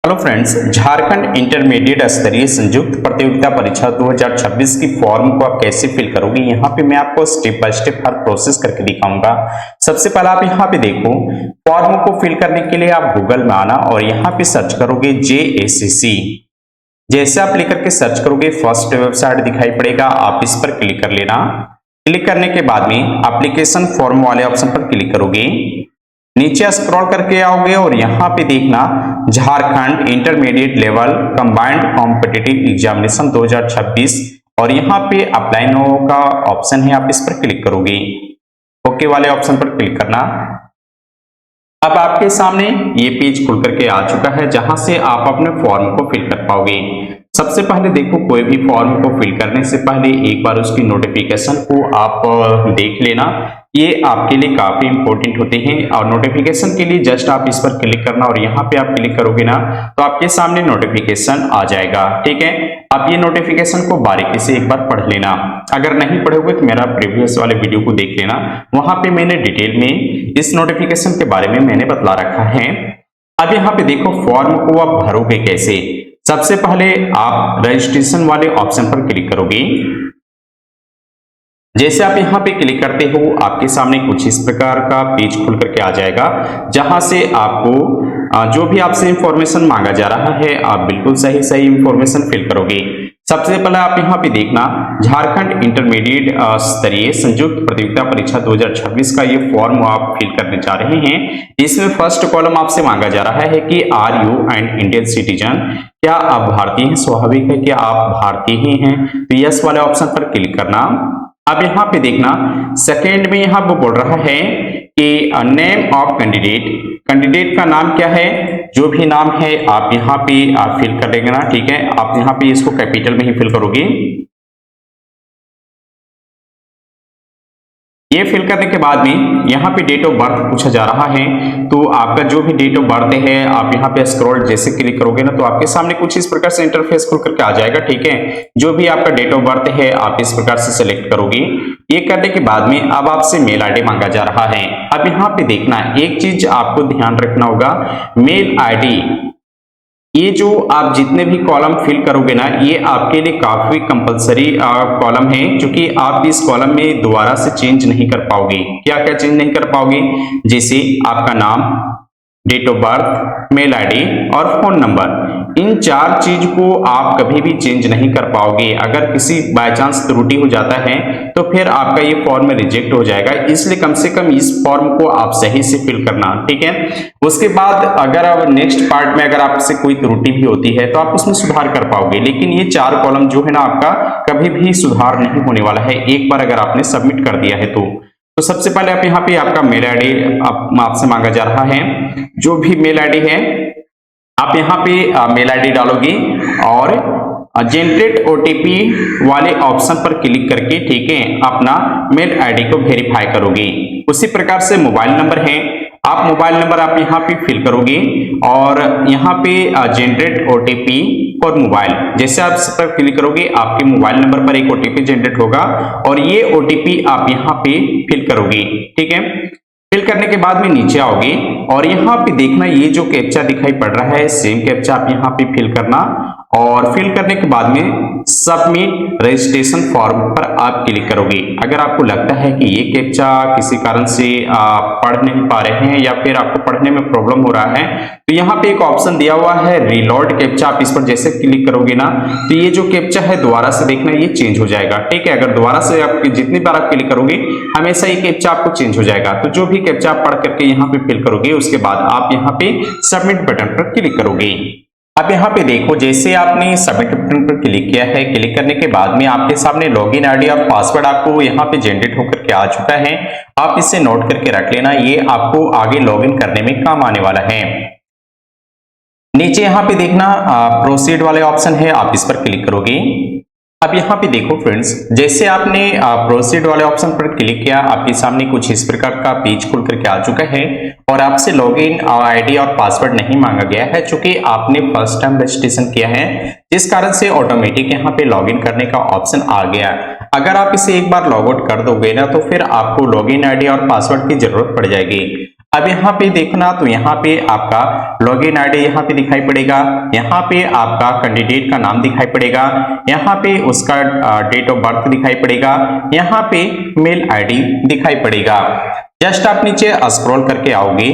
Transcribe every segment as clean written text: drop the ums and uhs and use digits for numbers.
Hello friends, Jharkhand intermediate स्तरीय संयुक्त प्रतियोगिता परीक्षा 2026 की फॉर्म को आप कैसे फिल करोगे, यहाँ पे मैं आपको step by step her process करके दिखाऊंगा। सबसे पहले आप यहाँ पे देखो, फॉर्म को फिल करने के लिए आप गूगल में आना और यहाँ पे सर्च करोगे JACC। जैसे आप लिख करके सर्च करोगे, फर्स्ट वेबसाइट दिखाई पड़ेगा, आप इस पर क्लिक कर लेना। क्लिक करने के बाद में एप्लीकेशन फॉर्म वाले ऑप्शन पर क्लिक करोगे, नीचे स्क्रॉल करके आओगे और यहाँ पे देखना Jharkhand intermediate level combined competitive examination 2026 और यहाँ पे अप्लाई नाउ का ऑप्शन है, आप इस पर क्लिक करोगे। ओके वाले ऑप्शन पर क्लिक करना। अब आपके सामने ये पेज खुल करके आ चुका है, जहां से आप अपने फॉर्म को फिल कर पाओगे। सबसे पहले देखो, कोई भी फॉर्म को फिल करने से पहले एक बार उसकी नोटिफिकेशन को आप देख लेना, ये आपके लिए काफी इंपॉर्टेंट होते हैं। और नोटिफिकेशन के लिए जस्ट आप इस पर क्लिक करना और यहाँ पे आप क्लिक करोगे ना, तो आपके सामने नोटिफिकेशन आ जाएगा। ठीक है, आप ये नोटिफिकेशन को बारीकी से एक बार पढ़ लेना। अगर नहीं पढ़ोगे तो मेरा प्रीवियस वाले वीडियो को देख लेना, वहां पे मैंने डिटेल में इस नोटिफिकेशन के बारे में मैंने बतला रखा है। अब यहाँ पे देखो, फॉर्म को आप भरोगे कैसे। सबसे पहले आप रजिस्ट्रेशन वाले ऑप्शन पर क्लिक करोगे। जैसे आप यहाँ पे क्लिक करते हो, आपके सामने कुछ इस प्रकार का पेज खुल करके आ जाएगा, जहां से आपको जो भी आपसे इंफॉर्मेशन मांगा जा रहा है, आप बिल्कुल सही इंफॉर्मेशन फिल करोगे। सबसे पहले आप यहाँ पे देखना, झारखंड इंटरमीडिएट स्तरीय संयुक्त प्रतियोगिता परीक्षा 2026 का ये फॉर्म आप फिल करने जा रहे हैं। इसमें फर्स्ट कॉलम आपसे मांगा जा रहा है कि are you and Indian citizen, क्या आप भारतीय हैं? स्वाभाविक है कि आप भारतीय ही हैं, तो यस वाले ऑप्शन पर क्लिक करना। अब यहाँ पे देखना, सेकेंड में यहाँ वो बोल रहा है कि नेम ऑफ कैंडिडेट का नाम क्या है। जो भी नाम है आप यहाँ पे आप फिल कर देंगे ना। ठीक है, आप यहाँ पे इसको कैपिटल में ही फिल करोगे। ये फिल करने के बाद में यहाँ पे डेट ऑफ बर्थ पूछा जा रहा है, तो आपका जो भी डेट ऑफ बर्थ है, आप यहाँ पे स्क्रॉल जैसे क्लिक करोगे ना, तो आपके सामने कुछ इस प्रकार से इंटरफेस खुल करके आ जाएगा। ठीक है, जो भी आपका डेट ऑफ बर्थ है आप इस प्रकार से सिलेक्ट करोगे। ये करने के बाद में अब आपसे मेल आईडी मांगा जा रहा है। अब यहाँ पे देखना, एक चीज आपको ध्यान रखना होगा, मेल आईडी, ये जो आप जितने भी कॉलम फिल करोगे ना, ये आपके लिए काफी कंपलसरी कॉलम है, क्योंकि आप इस कॉलम में दोबारा से चेंज नहीं कर पाओगे। क्या क्या चेंज नहीं कर पाओगे? जैसे आपका नाम, date of birth, mail ID और फोन नंबर, इन चार चीज को आप कभी भी चेंज नहीं कर पाओगे। अगर किसी बाय चांस त्रुटि हो जाता है तो फिर आपका ये फॉर्म रिजेक्ट हो जाएगा। इसलिए कम से कम इस फॉर्म को आप सही से फिल करना। ठीक है, उसके बाद अगर अब नेक्स्ट पार्ट में अगर आपसे कोई त्रुटि भी होती है तो आप उसमें सुधार कर पाओगे, लेकिन ये चार कॉलम जो है ना, आपका कभी भी सुधार नहीं होने वाला है एक बार अगर आपने सबमिट कर दिया है तो सबसे पहले आप यहाँ पे आपका मेल आईडी आपसे मांगा जा रहा है। जो भी मेल आईडी है आप यहाँ पे मेल आईडी डालोगे और जनरेट ओटीपी वाले ऑप्शन पर क्लिक करके, ठीक है, अपना मेल आईडी को वेरीफाई करोगे। उसी प्रकार से मोबाइल नंबर है, आप मोबाइल नंबर आप यहाँ पे फिल करोगे और यहाँ पे जनरेट ओटीपी फॉर मोबाइल, जैसे आप इस पर क्लिक करोगे आपके मोबाइल नंबर पर एक ओटीपी जनरेट होगा और ये ओटीपी आप यहाँ पे फिल करोगे। ठीक है, फिल करने के बाद में नीचे आओगे और यहाँ पे देखना, ये जो कैप्चा दिखाई पड़ रहा है, सेम कैप्चा आप यहाँ पे फिल करना और फिल करने के बाद में सबमिट रजिस्ट्रेशन फॉर्म पर आप क्लिक करोगे। अगर आपको लगता है कि ये कैप्चा किसी कारण से आप पढ़ नहीं पा रहे हैं या फिर आपको पढ़ने में प्रॉब्लम हो रहा है, तो यहाँ पे एक ऑप्शन दिया हुआ है रीलोड कैप्चा, आप इस पर जैसे क्लिक करोगे ना, तो ये जो कैप्चा है दोबारा से देखना ये चेंज हो जाएगा। ठीक है, अगर दोबारा से आप जितनी बार आप क्लिक करोगे हमेशा ये कैप्चा आपको चेंज हो जाएगा। तो जो भी कैप्चा आप पढ़ करके यहाँ पे फिल करोगे, उसके बाद आप यहाँ पे सबमिट बटन पर क्लिक करोगे। अब यहाँ पे देखो, जैसे आपने सबमिट बटन पर क्लिक किया है, क्लिक करने के बाद में आपके सामने लॉगिन आईडी और पासवर्ड आपको यहाँ पे जनरेट होकर के आ चुका है। आप इसे नोट करके रख लेना, ये आपको आगे लॉगिन करने में काम आने वाला है। नीचे यहाँ पे देखना प्रोसीड वाले ऑप्शन है, आप इस पर क्लिक करोगे। अब यहाँ पे देखो फ्रेंड्स, जैसे आपने प्रोसीड वाले ऑप्शन पर क्लिक किया, आपके सामने कुछ इस प्रकार का पेज खुल करके आ चुका है और आपसे लॉगिन आईडी और पासवर्ड नहीं मांगा गया है, चूंकि आपने फर्स्ट टाइम रजिस्ट्रेशन किया है, जिस कारण से ऑटोमेटिक यहाँ पे लॉगिन करने का ऑप्शन आ गया। अगर आप इसे एक बार लॉग आउट कर दोगे ना, तो फिर आपको लॉगिन आईडी और पासवर्ड की जरूरत पड़ जाएगी। अब यहाँ पे देखना तो यहाँ पे आपका लॉगिन आईडी यहाँ पे दिखाई पड़ेगा, यहाँ पे आपका कैंडिडेट का नाम दिखाई पड़ेगा, यहाँ पे उसका डेट ऑफ बर्थ दिखाई पड़ेगा, यहाँ पे मेल आईडी दिखाई पड़ेगा। जस्ट आप नीचे स्क्रॉल करके आओगे।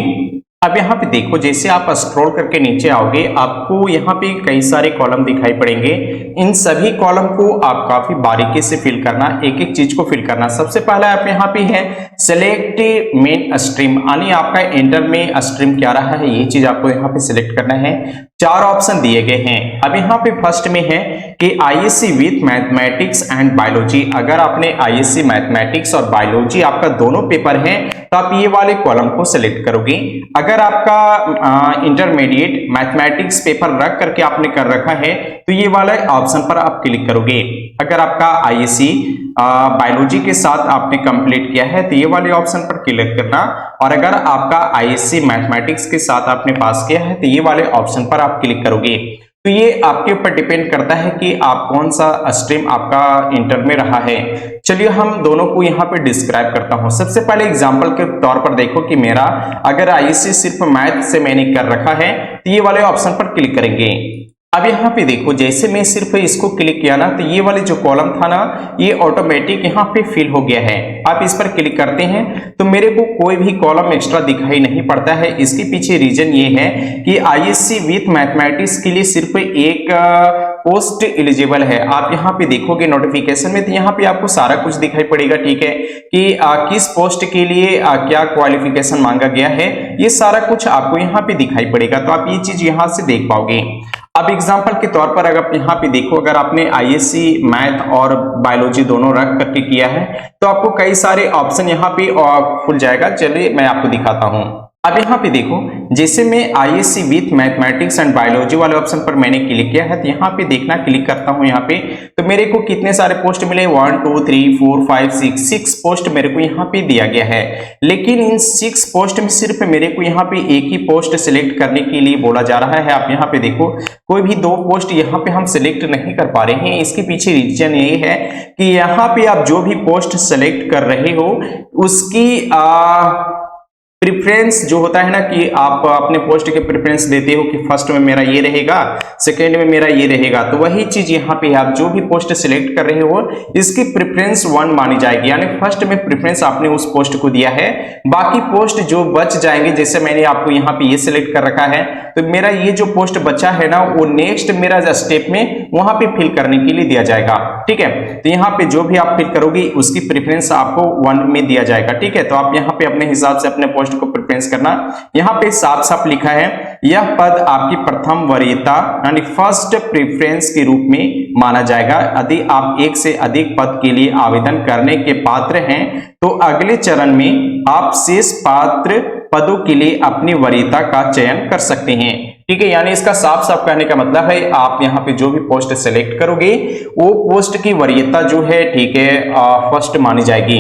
अब यहाँ पे देखो, जैसे आप स्क्रॉल करके नीचे आओगे आपको यहाँ पे कई सारे कॉलम दिखाई पड़ेंगे। इन सभी कॉलम को आप काफी बारीकी से फिल करना, एक एक चीज को फिल करना। सबसे पहला आप यहाँ पे है सिलेक्ट मेन स्ट्रीम, यानी आपका इंटर में स्ट्रीम क्या रहा है ये चीज आपको यहाँ पे सिलेक्ट करना है। 4 ऑप्शन दिए गए हैं। अब यहाँ पे फर्स्ट में है कि ISC with mathematics and biology. अगर आपने आईएससी मैथमेटिक्स और बायोलॉजी आपका दोनों पेपर है तो आप ये वाले कॉलम को सिलेक्ट करोगे। अगर आपका इंटरमीडिएट मैथमेटिक्स पेपर रख करके आपने कर रखा है तो ये वाले ऑप्शन पर आप क्लिक करोगे। अगर आपका आईएससी बायोलॉजी के साथ आपने कंप्लीट किया है तो ये वाले ऑप्शन पर क्लिक करना, और अगर आपका आईएससी मैथमेटिक्स के साथ आपने पास किया है तो ये वाले ऑप्शन पर आप क्लिक करोगे। तो ये आपके ऊपर डिपेंड करता है कि आप कौन सा स्ट्रीम आपका इंटर में रहा है। चलिए हम दोनों को यहाँ पे डिस्क्राइब करता हूँ। सबसे पहले एग्जांपल के तौर पर देखो कि मेरा अगर आईएससी सिर्फ मैथ से मैंने कर रखा है तो ये वाले ऑप्शन पर क्लिक करेंगे। अब यहाँ पे देखो, जैसे मैं सिर्फ इसको क्लिक किया ना तो ये वाले जो कॉलम था ना ये ऑटोमेटिक यहाँ पे फिल हो गया है। आप इस पर क्लिक करते हैं तो मेरे को कोई भी कॉलम एक्स्ट्रा दिखाई नहीं पड़ता है। इसके पीछे रीजन ये है कि आईएससी विथ मैथमेटिक्स के लिए सिर्फ एक पोस्ट एलिजिबल है। आप यहाँ पे देखोगे नोटिफिकेशन में तो यहाँ पे आपको सारा कुछ दिखाई पड़ेगा, ठीक है, कि किस पोस्ट के लिए क्या क्वालिफिकेशन मांगा गया है, ये सारा कुछ आपको यहाँ पे दिखाई पड़ेगा। तो आप ये चीज यहाँ से देख पाओगे। अब एग्जांपल के तौर पर अगर यहाँ पे देखो, अगर आपने आईएससी मैथ और बायोलॉजी दोनों रख करके किया है तो आपको कई सारे ऑप्शन यहाँ पे खुल जाएगा। चलिए मैं आपको दिखाता हूँ। अब यहाँ पे देखो, जैसे मैं ISC with mathematics and biology वाले ऑप्शन पर मैंने क्लिक किया है तो यहाँ पे देखना, क्लिक करता हूँ यहाँ पे तो मेरे को कितने सारे पोस्ट मिले, 1 2 3 4 5 6 पोस्ट मेरे को यहाँ पे दिया गया है। लेकिन इन 6 पोस्ट में सिर्फ मेरे को यहाँ पे एक ही पोस्ट सिलेक्ट करने के लिए बोला जा रहा है। आप यहाँ पे देखो कोई भी 2 पोस्ट यहाँ पे हम सिलेक्ट नहीं कर पा रहे हैं। इसके पीछे रीजन ये है कि यहाँ पे आप जो भी पोस्ट सिलेक्ट कर रहे हो उसकी प्रेफरेंस जो होता है ना कि आप अपने पोस्ट के प्रेफरेंस देते हो कि फर्स्ट में मेरा ये रहेगा, सेकंड में मेरा ये रहेगा, तो वही चीज यहाँ पे आप जो भी पोस्ट सिलेक्ट कर रहे हो इसकी प्रेफरेंस 1 मानी जाएगी। यानी फर्स्ट में प्रेफरेंस आपने उस पोस्ट को दिया है, बाकी पोस्ट जो बच जाएंगे, जैसे मैंने आपको यहाँ पे ये सिलेक्ट कर रखा है तो मेरा ये जो पोस्ट बचा है ना वो नेक्स्ट मेरा स्टेप में वहां पे फिल करने के लिए दिया जाएगा, ठीक है। तो यहाँ पे जो भी आप फिल करोगे उसकी प्रेफरेंस आपको 1 में दिया जाएगा, ठीक है। तो आप यहाँ पे अपने हिसाब से अपने पोस्ट को प्रेफरेंस करना। यहाँ पे साफ साफ लिखा है यह पद आपकी प्रथम वरीयता यानी फर्स्ट प्रेफरेंस के रूप में माना जाएगा। यदि आप एक से अधिक पद के लिए आवेदन करने के पात्र हैं तो अगले चरण में आप शेष पात्र पदों के लिए अपनी वरीयता का चयन कर सकते हैं, ठीक है। यानी इसका साफ साफ कहने का मतलब है आप यहाँ पे जो भी पोस्ट सेलेक्ट करोगे वो पोस्ट की वरीयता जो है, ठीक है, फर्स्ट मानी जाएगी।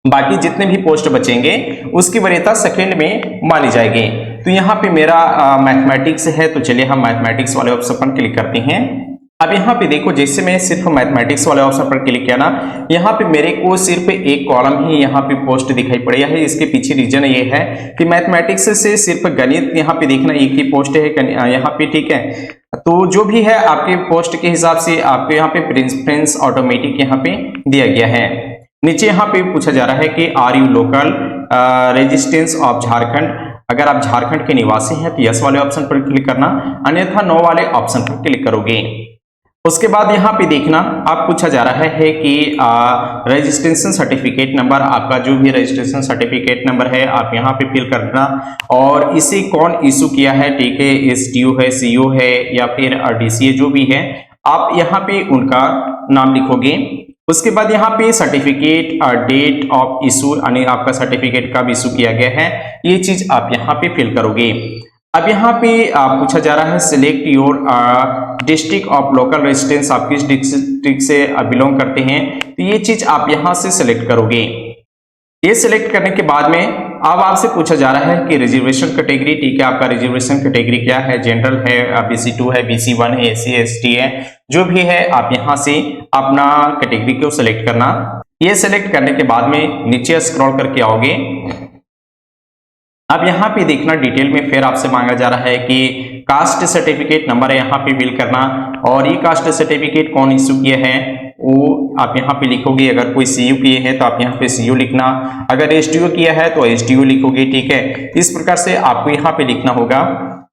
बाकी जितने भी पोस्ट बचेंगे उसकी वरीयता सेकंड में मानी जाएगी। तो यहाँ पे मेरा मैथमेटिक्स है तो चलिए हम मैथमेटिक्स वाले ऑप्शन पर क्लिक करते हैं। अब यहाँ पे देखो, जैसे मैं सिर्फ मैथमेटिक्स वाले ऑप्शन पर क्लिक किया ना, यहाँ पे मेरे को सिर्फ एक कॉलम ही यहाँ पे पोस्ट दिखाई पड़ेगा है। इसके पीछे रीजन ये है कि मैथमेटिक्स से सिर्फ गणित यहाँ पे देखना एक ही पोस्ट है यहाँ पे, ठीक है। तो जो भी है आपके पोस्ट के हिसाब से आपको यहाँ पे प्रेफरेंस ऑटोमेटिक यहाँ पे दिया गया है। नीचे यहाँ पे पूछा जा रहा है कि are you local resistance of Jharkhand. अगर आप झारखंड के निवासी हैं तो यस वाले ऑप्शन पर क्लिक करना, अन्यथा नो वाले ऑप्शन पर क्लिक करोगे। उसके बाद यहाँ पे देखना, आप पूछा जा रहा है कि रजिस्ट्रेशन सर्टिफिकेट नंबर, आपका जो भी रजिस्ट्रेशन सर्टिफिकेट नंबर है आप यहाँ पे फिल करना, और इसे कौन इशू किया है, ठीक है, एसडीओ है, सीओ है या फिर डीसीए जो भी है, आप यहाँ पे उनका नाम लिखोगे। उसके बाद यहाँ पे सर्टिफिकेट डेट ऑफ इशू यानी आपका सर्टिफिकेट कब इशू किया गया है ये चीज आप यहाँ पे फिल करोगे। अब यहाँ पे पूछा जा रहा है select your district of local residence, आप किस डिस्ट्रिक्ट से बिलोंग करते हैं, तो ये चीज आप यहाँ से सिलेक्ट करोगे। ये सिलेक्ट करने के बाद में अब आपसे पूछा जा रहा है कि रिजर्वेशन कैटेगरी, ठीक है, आपका रिजर्वेशन कैटेगरी क्या है, जनरल है, BC2 है, BC1 है, SC ST है, जो भी है आप यहाँ से अपना कैटेगरी को सिलेक्ट करना। ये सिलेक्ट करने के बाद में नीचे स्क्रॉल करके आओगे। अब यहाँ पे देखना डिटेल में फिर आपसे मांगा जा रहा है कि कास्ट सर्टिफिकेट नंबर है यहाँ पे फिल करना, और ये कास्ट सर्टिफिकेट कौन इशू किया है वो आप यहाँ पे लिखोगे। अगर कोई सीयू किए हैं तो आप यहाँ पे सीयू लिखना, अगर एसटीओ किया है तो एसटीओ लिखोगे, ठीक है। इस प्रकार से आपको यहाँ पे लिखना होगा।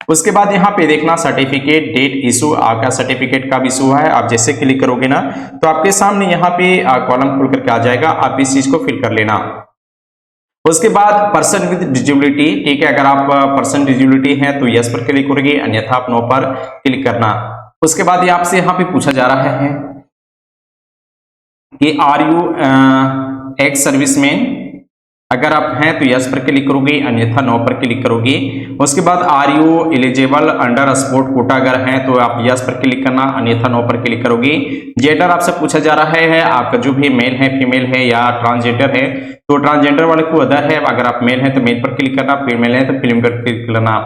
उसके बाद यहाँ पे देखना सर्टिफिकेट डेट इशू, आपका सर्टिफिकेट कब इशू हुआ है। आप जैसे क्लिक करोगे ना तो आपके सामने यहाँ पे कॉलम खुल करके आ जाएगा, आप इस चीज को फिल कर लेना। उसके बाद पर्सन विद डिजेबिलिटी, ठीक है, अगर आप पर्सन डिजेबिलिटी है तो यस पर क्लिक करोगे, अन्यथा आप नो पर क्लिक करना। उसके बाद ये आपसे यहाँ पे पूछा जा रहा है कि आर यू एक्स सर्विसमैन, अगर आप हैं तो यस पर क्लिक करोगे, अन्यथा नो पर क्लिक करोगे। उसके बाद are you eligible under sport quota, अगर हैं तो आप यस पर क्लिक करना, अन्यथा नो पर क्लिक करोगे। जेंडर आपसे पूछा जा रहा है आपका जो भी मेल है, फीमेल है या ट्रांसजेंडर है, तो ट्रांसजेंडर वाले को अदर है, अगर आप मेल हैं तो मेल पर क्लिक करना, फीमेल है तो फीमेल पर क्लिक करना।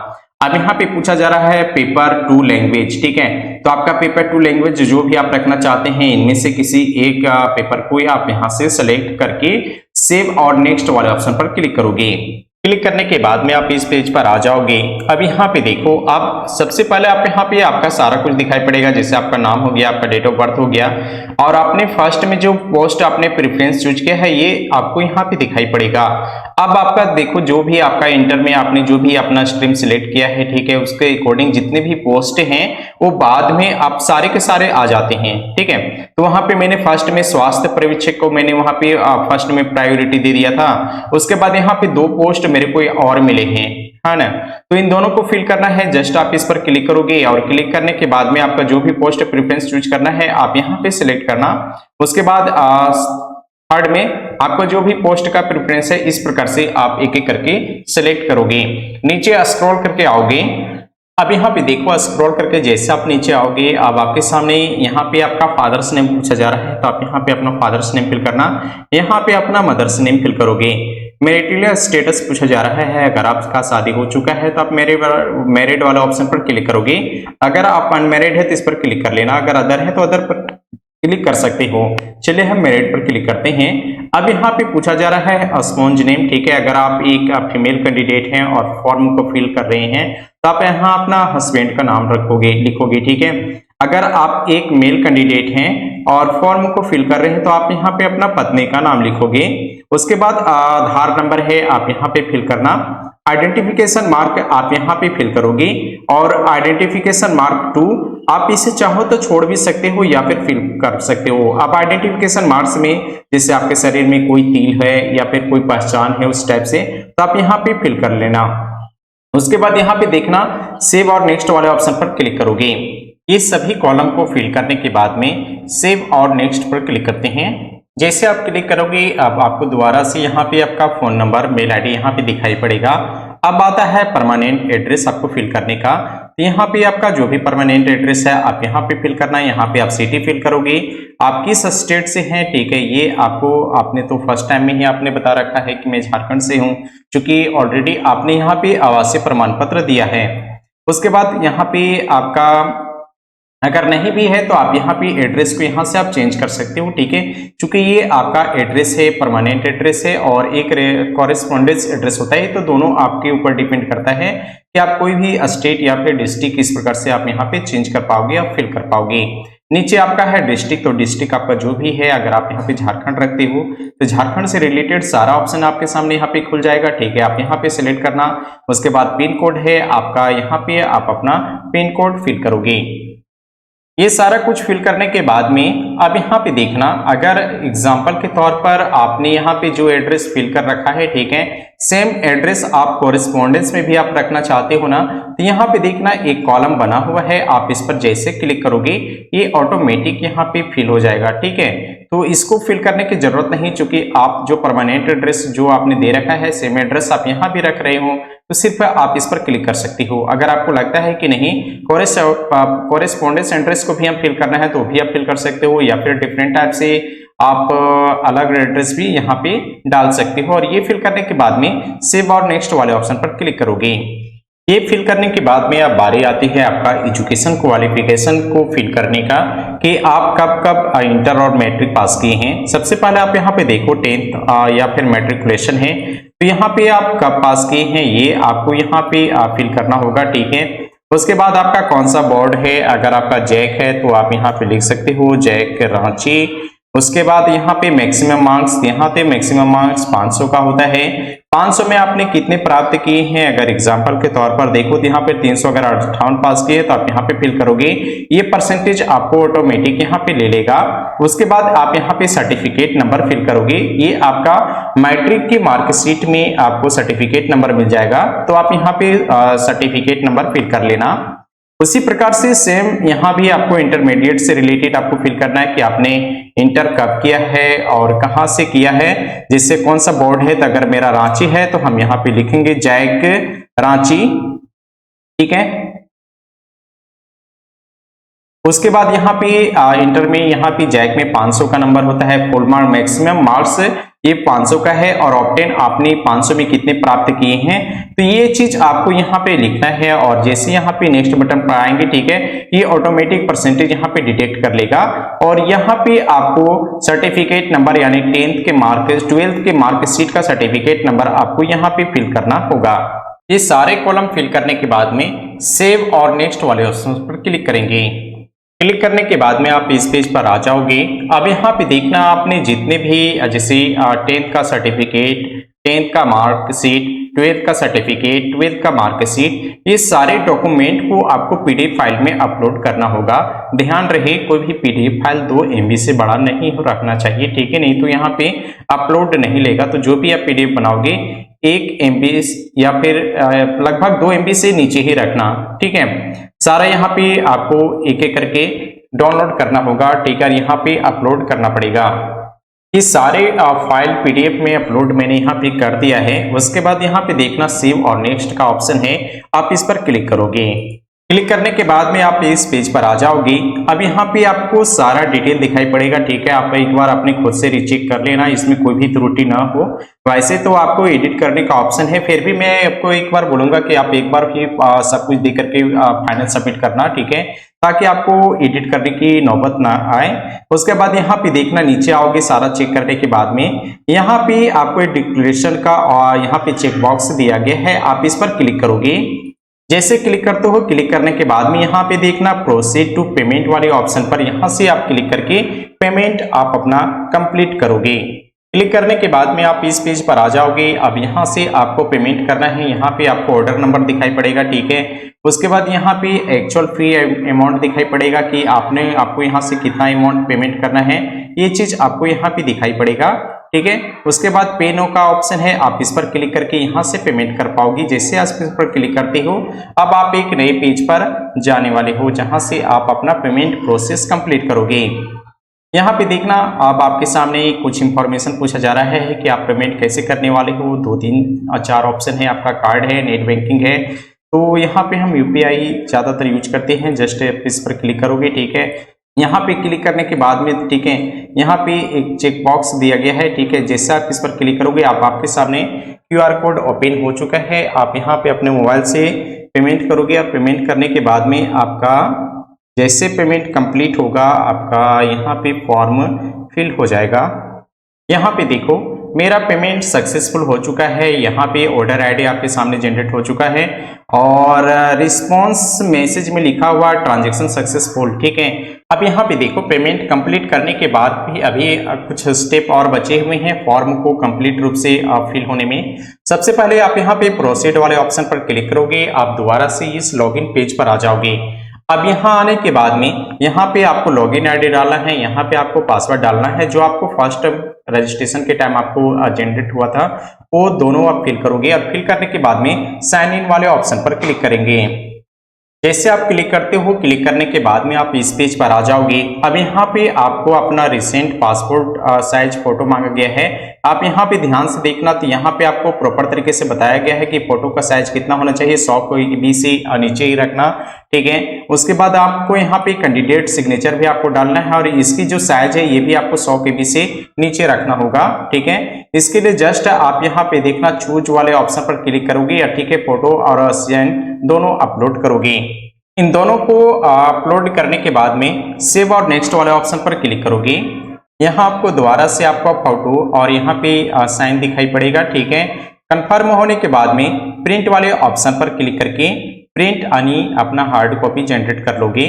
अब यहाँ पे पूछा जा रहा है पेपर टू लैंग्वेज, ठीक है, तो आपका पेपर टू लैंग्वेज जो भी आप रखना चाहते हैं इनमें से किसी एक पेपर को आप यहाँ से सेलेक्ट करके सेव और नेक्स्ट वाले ऑप्शन पर क्लिक करोगे। क्लिक करने के बाद में आप इस पेज पर आ जाओगे। अब यहाँ पे देखो, आप सबसे पहले आप यहाँ पे आपका सारा कुछ दिखाई पड़ेगा, जैसे आपका नाम हो गया, आपका डेट ऑफ बर्थ हो गया, और आपने फर्स्ट में जो पोस्ट आपने प्रेफरेंस चूज किया है ये आपको यहाँ पे दिखाई पड़ेगा। अब आपका देखो जो भी आपका इंटर में आपने जो भी अपना स्ट्रीम सिलेक्ट किया है, ठीक है, उसके अकॉर्डिंग जितने भी पोस्ट हैं वो बाद में आप सारे के सारे आ जाते हैं, ठीक है। तो वहां पे मैंने फर्स्ट में स्वास्थ्य पर्यवेक्षक को मैंने वहां पे फर्स्ट में प्रायोरिटी दे दिया था। उसके बाद यहाँ पे 2 पोस्ट मेरे को और मिले हैं, है ना, तो इन दोनों को फिल करना है। जस्ट आप इस पर क्लिक करोगे और क्लिक करने के बाद में आपका जो भी पोस्ट प्रेफरेंस चूज करना है आप यहाँ पे सिलेक्ट करना। उसके बाद थर्ड में आपको जो भी पोस्ट का प्रेफरेंस है इस प्रकार से आप एक एक करके सिलेक्ट करोगे। नीचे स्क्रॉल करके आओगे। अब यहाँ पे देखो स्क्रॉल करके जैसे आप नीचे आओगे, अब आपके सामने यहाँ पे आपका फादर्स नेम पूछा जा रहा है, तो आप यहाँ पे अपना फादर्स नेम फिल करना, यहाँ पे अपना मदर्स नेम फिल करोगे। मैरिटल स्टेटस पूछा जा रहा है, अगर आपका शादी हो चुका है तो आप मैरिड वाला ऑप्शन पर क्लिक करोगे, अगर आप अनमैरिड है तो इस पर क्लिक कर लेना, अगर अदर है तो अदर पर क्लिक कर सकते हो। चलिए हम मैरिड पर क्लिक करते हैं। अब यहाँ पे पूछा जा रहा है स्पॉन्ज नेम, ठीक है, अगर आप एक फीमेल कैंडिडेट हैं और फॉर्म को फिल कर रहे हैं तो आप यहाँ अपना हस्बैंड का नाम लिखोगे, ठीक है। अगर आप एक मेल कैंडिडेट हैं और फॉर्म को फिल कर रहे हैं तो आप यहाँ पे अपना पत्नी का नाम लिखोगे। उसके बाद आधार नंबर है आप यहाँ पे फिल करना। आइडेंटिफिकेशन मार्क आप यहाँ पे फिल करोगे, और आइडेंटिफिकेशन मार्क 2 आप इसे चाहो तो छोड़ भी सकते हो या फिर फिल कर सकते हो। आप आइडेंटिफिकेशन मार्क्स में जैसे आपके शरीर में कोई तिल है या फिर कोई पहचान है उस टाइप से, तो आप यहाँ पे फिल कर लेना। उसके बाद यहाँ पे देखना सेव और नेक्स्ट वाले ऑप्शन पर क्लिक करोगे। ये सभी कॉलम को फिल करने के बाद में सेव और नेक्स्ट पर क्लिक करते हैं। जैसे आप क्लिक करोगे अब आपको दोबारा से यहाँ पे आपका फोन नंबर, मेल आईडी यहाँ पे दिखाई पड़ेगा। अब आता है परमानेंट एड्रेस आपको फिल करने का, तो यहाँ पे आपका जो भी परमानेंट एड्रेस है आप यहाँ पे फिल करना है। यहाँ पे आप सिटी फिल करोगे, आप किस स्टेट से हैं, ठीक है, ये आपने तो फर्स्ट टाइम में ही आपने बता रखा है कि मैं झारखंड से हूँ, क्योंकि ऑलरेडी आपने यहाँ पे आवासीय प्रमाण पत्र दिया है। उसके बाद यहाँ पे आपका अगर नहीं भी है तो आप यहाँ पे एड्रेस को यहाँ से आप चेंज कर सकते हो, ठीक है, क्योंकि ये आपका एड्रेस है, परमानेंट एड्रेस है और एक कॉरेस्पॉन्डेंस एड्रेस होता है, तो दोनों आपके ऊपर डिपेंड करता है कि आप कोई भी स्टेट या फिर डिस्ट्रिक्ट इस प्रकार से आप यहाँ पे चेंज कर पाओगे या फिल कर पाओगे। नीचे आपका है डिस्ट्रिक्ट, तो डिस्ट्रिक्ट आपका जो भी है, अगर आप यहाँ पे झारखंड रखते हो तो झारखंड से रिलेटेड सारा ऑप्शन आपके सामने यहाँ पे खुल जाएगा, ठीक है, आप यहाँ पे सिलेक्ट करना। उसके बाद पिन कोड है आपका, यहाँ पे आप अपना पिन कोड फिल करोगे। ये सारा कुछ फिल करने के बाद में अब यहाँ पे देखना, अगर एग्जाम्पल के तौर पर आपने यहाँ पे जो एड्रेस फिल कर रखा है, ठीक है, सेम एड्रेस आप कोरेस्पॉन्डेंस में भी आप रखना चाहते हो ना, तो यहाँ पे देखना एक कॉलम बना हुआ है, आप इस पर जैसे क्लिक करोगे ये ऑटोमेटिक यहाँ पे फिल हो जाएगा, ठीक है। तो इसको फिल करने की जरूरत नहीं, क्योंकि आप जो परमानेंट एड्रेस जो आपने दे रखा है सेम एड्रेस आप यहाँ भी रख रहे हो, तो सिर्फ आप इस पर क्लिक कर सकते हो। अगर आपको लगता है कि नहीं कोरेस्पॉन्डेंस एड्रेस को भी हम फिल करना है तो भी आप फिल कर सकते हो, या फिर डिफरेंट टाइप से आप अलग एड्रेस भी यहाँ पे डाल सकते हो। और ये फिल करने के बाद में सेव और नेक्स्ट वाले ऑप्शन पर क्लिक करोगे। ये फिल करने के बाद में अब बारी आती है आपका एजुकेशन क्वालिफिकेशन को फिल करने का कि आप कब कब इंटर और मैट्रिक पास किए हैं। सबसे पहले आप यहाँ पे देखो 10th या फिर मैट्रिकुलेशन है, तो यहाँ पे आप कब पास किए हैं ये आपको यहाँ पे फिल करना होगा, ठीक है। उसके बाद आपका कौन सा बोर्ड है, अगर आपका जैक है तो आप यहाँ पे लिख सकते हो जैक रांची। उसके बाद यहाँ पे मैक्सिमम मार्क्स, यहाँ पे मैक्सिमम मार्क्स 500 का होता है। 500 में आपने कितने प्राप्त किए हैं, अगर एग्जांपल के तौर पर देखो तो यहाँ पे 300 अगर 58 पास किए तो आप यहाँ पे फिल करोगे, ये परसेंटेज आपको ऑटोमेटिक यहाँ पे ले लेगा। उसके बाद आप यहाँ पे सर्टिफिकेट नंबर फिल करोगे, ये आपका मैट्रिक की मार्कशीट में आपको सर्टिफिकेट नंबर मिल जाएगा, तो आप यहाँ पे सर्टिफिकेट नंबर फिल कर लेना। उसी प्रकार से सेम यहाँ भी आपको इंटरमीडिएट से रिलेटेड आपको फिल करना है कि आपने इंटर कब किया है और कहां से किया है, जिससे कौन सा बोर्ड है। तो अगर मेरा रांची है तो हम यहाँ पे लिखेंगे जैक रांची, ठीक है। उसके बाद यहाँ पे इंटर में यहाँ पे जैक में 500 का नंबर होता है, फुल मार्क मैक्सिमम मार्क्स ये 500 का है, और ऑप्टेन आपने 500 में कितने प्राप्त किए हैं, तो ये चीज आपको यहाँ पे लिखना है। और जैसे यहाँ पे नेक्स्ट बटन पर आएंगे, ठीक है, ये ऑटोमेटिक परसेंटेज यहाँ पे डिटेक्ट कर लेगा, और यहाँ पे आपको सर्टिफिकेट नंबर यानी 10th के मार्क 12th के मार्कशीट का सर्टिफिकेट नंबर आपको यहाँ पे फिल करना होगा। ये सारे कॉलम फिल करने के बाद में सेव और नेक्स्ट वाले ऑप्शन पर क्लिक करेंगे। क्लिक करने के बाद में आप इस पेज पर आ जाओगे। अब यहाँ पे देखना आपने जितने भी जैसे 10th का सर्टिफिकेट, 10th का मार्कशीट, 12th का सर्टिफिकेट, 12th का मार्कशीट, ये सारे डॉक्यूमेंट को आपको पीडीएफ फाइल में अपलोड करना होगा। ध्यान रहे कोई भी पीडीएफ फाइल 2 MB से बड़ा नहीं रखना चाहिए, ठीक है, नहीं तो यहाँ पे अपलोड नहीं लेगा। तो जो भी आप पीडीएफ बनाओगे 1 MB या फिर लगभग 2 MB से नीचे ही रखना, ठीक है। सारा यहाँ पे आपको एक एक करके डाउनलोड करना होगा, ठीक है, यहाँ पे अपलोड करना पड़ेगा। ये सारे फाइल पीडीएफ में अपलोड मैंने यहाँ पे कर दिया है। उसके बाद यहाँ पे देखना सेव और नेक्स्ट का ऑप्शन है, आप इस पर क्लिक करोगे। क्लिक करने के बाद में आप इस पेज पर आ जाओगे। अब यहाँ पे आपको सारा डिटेल दिखाई पड़ेगा, ठीक है। आप एक बार अपने खुद से रीचेक कर लेना, इसमें कोई भी त्रुटि ना हो। वैसे तो आपको एडिट करने का ऑप्शन है, फिर भी मैं आपको एक बार बोलूंगा कि आप एक बार भी सब कुछ देख करके फाइनल सबमिट करना, ठीक है, ताकि आपको एडिट करने की नौबत ना आए। उसके बाद यहाँ पे देखना नीचे आओगे, सारा चेक करने के बाद में यहाँ पे आपको डिक्लेरेशन का और यहाँ पे चेक बॉक्स दिया गया है, आप इस पर क्लिक करोगे। जैसे क्लिक करते हो, क्लिक करने के बाद में यहाँ पे देखना प्रोसीड टू पेमेंट वाले ऑप्शन पर यहाँ से आप क्लिक करके पेमेंट आप अपना कंप्लीट करोगे। क्लिक करने के बाद में आप इस पेज पर आ जाओगे। अब यहाँ से आपको पेमेंट करना है, यहाँ पे आपको ऑर्डर नंबर दिखाई पड़ेगा, ठीक है। उसके बाद यहाँ पे एक्चुअल फी अमाउंट दिखाई पड़ेगा कि आपको यहाँ से कितना अमाउंट पेमेंट करना है, ये चीज आपको यहाँ पे दिखाई पड़ेगा, ठीक है। उसके बाद पे नो का ऑप्शन है, आप इस पर क्लिक करके यहाँ से पेमेंट कर पाओगे। जैसे आप इस पर क्लिक करते हो, अब आप एक नए पेज पर जाने वाले हो, जहां से आप अपना पेमेंट प्रोसेस कंप्लीट करोगे। यहाँ पे देखना अब आपके सामने कुछ इंफॉर्मेशन पूछा जा रहा है कि आप पेमेंट कैसे करने वाले हो। 2 3 4 ऑप्शन है, आपका कार्ड है, नेट बैंकिंग है। तो यहाँ पे हम यूपीआई ज्यादातर यूज करते हैं। जस्ट इस पर क्लिक करोगे, ठीक है। यहाँ पे क्लिक करने के बाद में, ठीक है, यहाँ पे एक चेक बॉक्स दिया गया है, ठीक है। जैसे आप इस पर क्लिक करोगे, आपके सामने QR कोड ओपन हो चुका है। आप यहाँ पे अपने मोबाइल से पेमेंट करोगे, और पेमेंट करने के बाद में आपका जैसे पेमेंट कंप्लीट होगा, आपका यहाँ पे फॉर्म फिल हो जाएगा। यहाँ पे देखो मेरा पेमेंट सक्सेसफुल हो चुका है। यहाँ पे ऑर्डर आईडी आपके सामने जनरेट हो चुका है, और रिस्पॉन्स मैसेज में लिखा हुआ ट्रांजैक्शन सक्सेसफुल, ठीक है। अब यहाँ पे देखो पेमेंट कंप्लीट करने के बाद भी अभी कुछ स्टेप और बचे हुए हैं फॉर्म को कंप्लीट रूप से फिल होने में। सबसे पहले आप यहाँ पे प्रोसीड वाले ऑप्शन पर क्लिक करोगे, आप दोबारा से इस लॉगिन पेज पर आ जाओगे। अब यहाँ आने के बाद में यहाँ पे आपको लॉगिन आईडी डालना है, यहाँ पे आपको पासवर्ड डालना है, जो आपको फर्स्ट रजिस्ट्रेशन के टाइम आपको जनरेट हुआ था, वो दोनों आप फिल करोगे। और फिल करने के बाद में साइन इन वाले ऑप्शन पर क्लिक करेंगे। जैसे आप क्लिक करते हो, क्लिक करने के बाद में आप इस पेज पर आ जाओगे। अब यहाँ पे आपको अपना रिसेंट पासपोर्ट साइज फोटो मांगा गया है। आप यहाँ पे ध्यान से देखना, तो यहाँ पे आपको प्रॉपर तरीके से बताया गया है कि फोटो का साइज कितना होना चाहिए, 100 KB से नीचे ही रखना, ठीक है। उसके बाद आपको यहाँ पे कैंडिडेट सिग्नेचर भी आपको डालना है, और इसकी जो साइज है ये भी आपको 100 KB से नीचे रखना होगा, ठीक है। इसके लिए जस्ट आप यहाँ पे देखना चूज वाले ऑप्शन पर क्लिक करोगे या ठीक है फोटो और साइन दोनों अपलोड करोगे। इन दोनों को अपलोड करने के बाद में सेव और नेक्स्ट वाले ऑप्शन पर क्लिक करोगे। यहाँ आपको दोबारा से आपका फोटो और यहाँ पे साइन दिखाई पड़ेगा, ठीक है। कंफर्म होने के बाद में प्रिंट वाले ऑप्शन पर क्लिक करके प्रिंट यानी अपना हार्ड कॉपी जनरेट कर लोगे।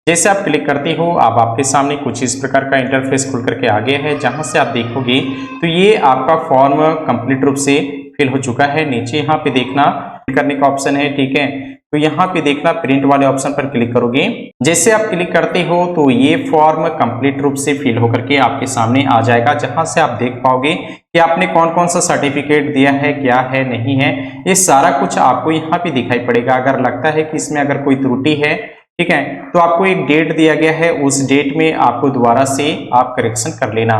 जैसे आप क्लिक करते हो अब आपके सामने कुछ इस प्रकार का इंटरफेस खुल करके आ गया है, जहां से आप देखोगे तो ये आपका फॉर्म कंप्लीट रूप से फिल हो चुका है। नीचे यहाँ पे देखना करने का ऑप्शन है, ठीक है। तो यहाँ पे देखना प्रिंट वाले ऑप्शन पर क्लिक करोगे। जैसे आप क्लिक करते हो तो ये फॉर्म कंप्लीट रूप से फिल होकर के आपके सामने आ जाएगा, जहां से आप देख पाओगे कि आपने कौन कौन सा सर्टिफिकेट दिया है, क्या है नहीं है, ये सारा कुछ आपको यहाँ पे दिखाई पड़ेगा। अगर लगता है कि इसमें अगर कोई त्रुटि है, ठीक है, तो आपको एक डेट दिया गया है, उस डेट में आपको दोबारा से आप करेक्शन कर लेना।